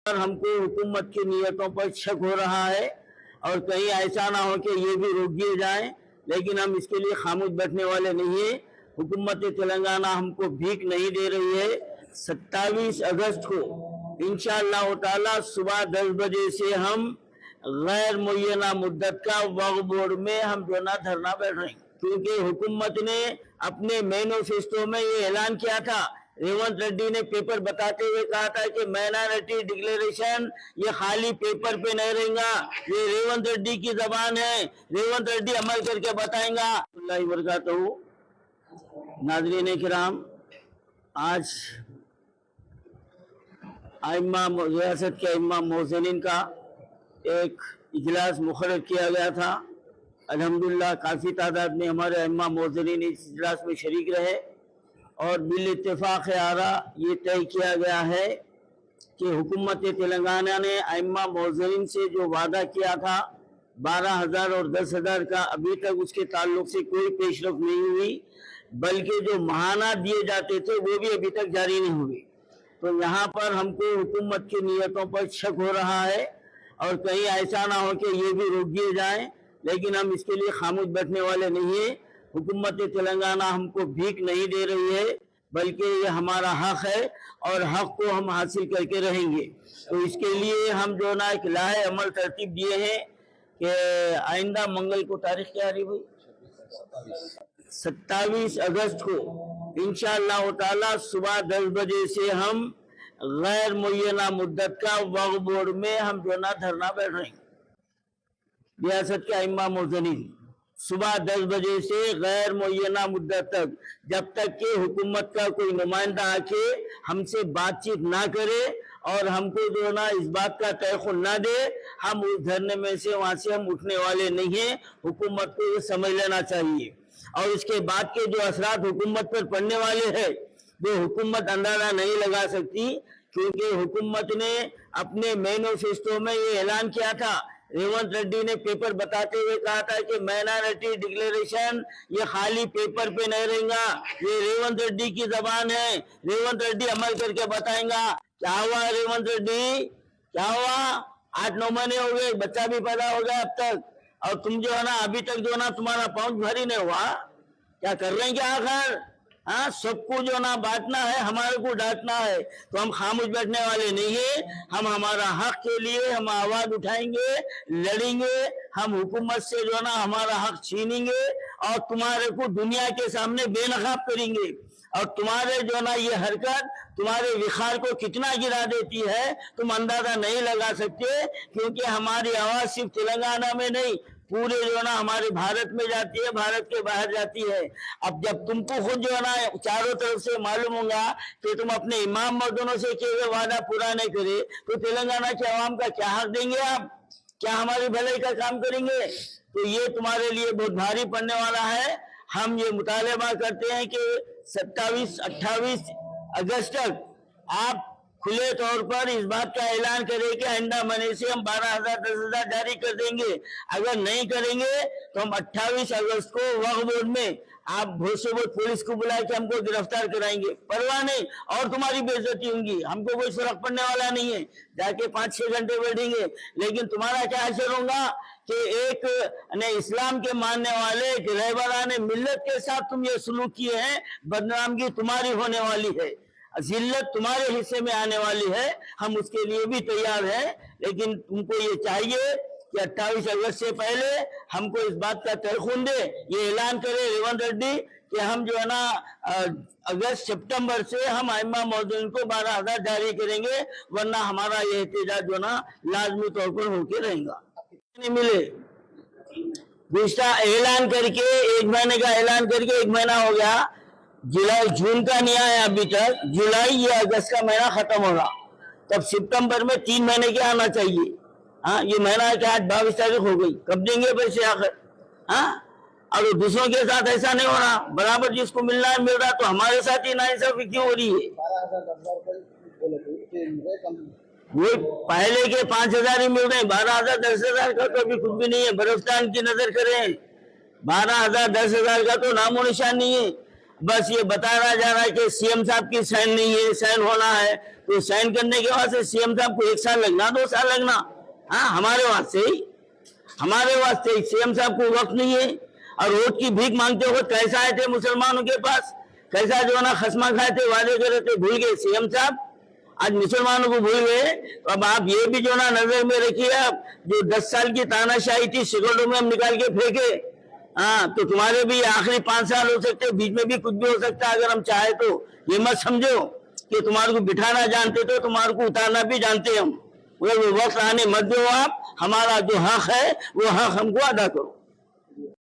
पर हमको हुकूमत की नीयतों पर शक हो रहा है और कहीं ऐसा ना हो कि ये भी रोक दिए जाएं, लेकिन हम इसके लिए खामोश बैठने वाले नहीं है। हुकूमत तेलंगाना हमको भीख नहीं दे रही है। 27 अगस्त को इंशाअल्लाह ताला सुबह 10 बजे से हम गैर मुय्यना मुद्दत का वक्फ बोर्ड में हम जो ना धरना बैठ रहे हैं, क्योंकि हुकूमत ने अपने मैनिफेस्टो में ये ऐलान किया था। रेवंत रेड्डी ने पेपर बताते हुए कहा था कि माइनॉरिटी डिक्लेरेशन ये खाली पेपर पे नहीं रहेगा, ये रेवंत रेड्डी की जबान है, रेवंत रेड्डी अमल करके बताएंगा। अल्लाह बरकातहू। नाज़रीन किराम, आज आइम्मा रियासत के आइम्मा मोहसिनीन का एक इजलास मुकर्रर किया गया था। अल्हम्दुलिल्लाह काफ़ी तादाद में हमारे आइम्मा मोहसिनीन इस इजलास में शरीक रहे और बिल इत्तेफाक आरा ये तय किया गया है कि हुकूमत तेलंगाना ने आइम्मा मोहसिनीन से जो वादा किया था 12,000 और 10,000 का, अभी तक उसके ताल्लुक से कोई पेशरफ नहीं हुई, बल्कि जो महाना दिए जाते थे वो भी अभी तक जारी नहीं हुए। तो यहाँ पर हमको हुकूमत की नीयतों पर शक हो रहा है और कहीं ऐसा ना हो कि ये भी रोक दिए जाएं, लेकिन हम इसके लिए खामोश बैठने वाले नहीं है। हुकूमत तेलंगाना हमको भीख नहीं दे रही है, बल्कि ये हमारा हक है और हक को हम हासिल करके रहेंगे। तो इसके लिए हम जो ना एक लाहे अमल तरतीब दिए हैं कि आइंदा मंगल को, तारीख क्या आ रही भाई, 27 अगस्त को इंशाअल्लाह ताला सुबह 10 बजे से हम गैर मुय्यना मुद्दत का वक्फ बोर्ड में हम जो ना धरना बैठ रहे हैं। रियासत के आइम्मा मोहसिनीन सुबह 10 बजे से गैर मुय्यना मुद्दत तक, जब तक कि हुकूमत का कोई नुमाइंदा आके हमसे बातचीत ना करे और हमको जो ना इस बात का तयखुन ना दे, हम उस धरने में से वहां से हम उठने वाले नहीं हैं। हुकूमत को ये समझ लेना चाहिए और इसके बाद के जो असरात हुकूमत पर पड़ने वाले हैं वो हुकूमत अंदाजा नहीं लगा सकती, क्योंकि हुकूमत ने अपने मैनिफेस्टो में ये ऐलान किया था। रेवंत रेड्डी ने पेपर बताते हुए कहा था कि माइनॉरिटी डिक्लेरेशन ये खाली पेपर पे नहीं रहेगा, ये रेवंत रेड्डी की जबान है, रेवंत रेड्डी अमल करके बताएंगा। क्या हुआ रेवंत रेड्डी, क्या हुआ? 8-9 महीने हो गए, बच्चा भी पैदा हो गया अब तक, और तुम जो है ना अभी तक जो ना तुम्हारा पाँच भारी नहीं हुआ। क्या कर रहे हैं क्या आखिर? हाँ, सबको जो ना बांटना है, हमारे को डांटना है, तो हम खामोश बैठने वाले नहीं है। हम हमारा हक के लिए हम आवाज उठाएंगे, लड़ेंगे, हम हुकूमत से जो ना हमारा हक छीनेंगे और तुम्हारे को दुनिया के सामने बेनकाब करेंगे। और तुम्हारे जो ना ये हरकत तुम्हारे विखार को कितना गिरा देती है तुम अंदाजा नहीं लगा सकते, क्योंकि हमारी आवाज सिर्फ तेलंगाना में नहीं पूरे जो ना हमारे भारत में जाती है, भारत के बाहर जाती है। अब जब तुमको खुद जो है ना चारों तरफ से मालूम होगा कि तुम अपने इमाम मर्दों से किए हुए वादा पूरा नहीं करे, तो तेलंगाना के अवाम का क्या हक देंगे आप? क्या हमारी भलाई का काम करेंगे? तो ये तुम्हारे लिए बहुत भारी पड़ने वाला है। हम ये मुतालबा करते हैं कि 27-28 अगस्त तक आप खुले तौर पर इस बात का ऐलान करें कि आइंदा महीने से हम 12,000 10,000 जारी कर देंगे। अगर नहीं करेंगे तो हम 28 अगस्त को वक्फ बोर्ड में आप बहुत से बहुत पुलिस को बुला के हमको गिरफ्तार कराएंगे, परवाह नहीं, और तुम्हारी बेइज्जती होगी, हमको कोई फर्क पड़ने वाला नहीं है। जाके 5-6 घंटे बैठेंगे, लेकिन तुम्हारा क्या असर होगा कि एक इस्लाम के मानने वाले एक रहबरान मिल्लत के साथ तुम ये सलूक किए हैं, बदनामगी तुम्हारी होने वाली है, जिल्लत तुम्हारे हिस्से में आने वाली है। हम उसके लिए भी तैयार हैं, लेकिन तुमको ये चाहिए कि 28 अगस्त से पहले हमको इस बात का तयखुन दे, ये ऐलान करे रेवंत रेड्डी कि हम जो है ना अगस्त सितंबर से हम आइम्मा मोहसिनीन को 12,000 जारी करेंगे, वरना हमारा ये एहतजाज जो ना लाजमी तौर पर होके रहेगा। नहीं मिले दूसरा ऐलान करके, 1 महीने का ऐलान करके 1 महीना हो गया, जुलाई जून का नहीं आया अभी तक, जुलाई या अगस्त का महीना खत्म होगा, तब सितंबर में 3 महीने के आना चाहिए। हाँ, ये महीना के आज 22 तारीख हो गई, कब देंगे पैसे आखिर? हाँ, अगर दूसरों के साथ ऐसा नहीं हो रहा, बराबर जिसको मिलना है मिल रहा, तो हमारे साथ ही नाइंसाफी क्यों हो रही है? वो पहले के 5,000 ही मिल रहे हैं, 12,000 10,000 का तो अभी कुछ भी नहीं है। बर्फस्तान की नजर करें, 12,000 10,000 का तो नामो निशान नहीं है। बस ये बताया जा रहा है कि सीएम साहब की साइन नहीं है, साइन होना है, तो साइन करने के वास्ते सीएम साहब को 1 साल लगना, 2 साल लगना, हाँ हमारे वास्ते सीएम साहब को वक्त नहीं है। और वोट की भीख मांगते हुए कैसा आए थे मुसलमानों के पास, कैसा जो ना खसमा खाए थे, वादे करे थे, भूल गए सीएम साहब, आज मुसलमानों को भूल गए। तो अब आप ये भी जो ना नजर में रखिए, अब जो 10 साल की तानाशाही थी सिगरेटों में हम निकाल के फेंके, हाँ तो तुम्हारे भी आखिरी 5 साल हो सकते, बीच में भी कुछ भी हो सकता है अगर हम चाहे तो। ये मत समझो कि तुम्हारे को बिठाना जानते तो तुम्हारे को उतारना भी जानते हम, मगर वो वक्त आने मत दो। आप हमारा जो हक है वो हक हमको अदा करो।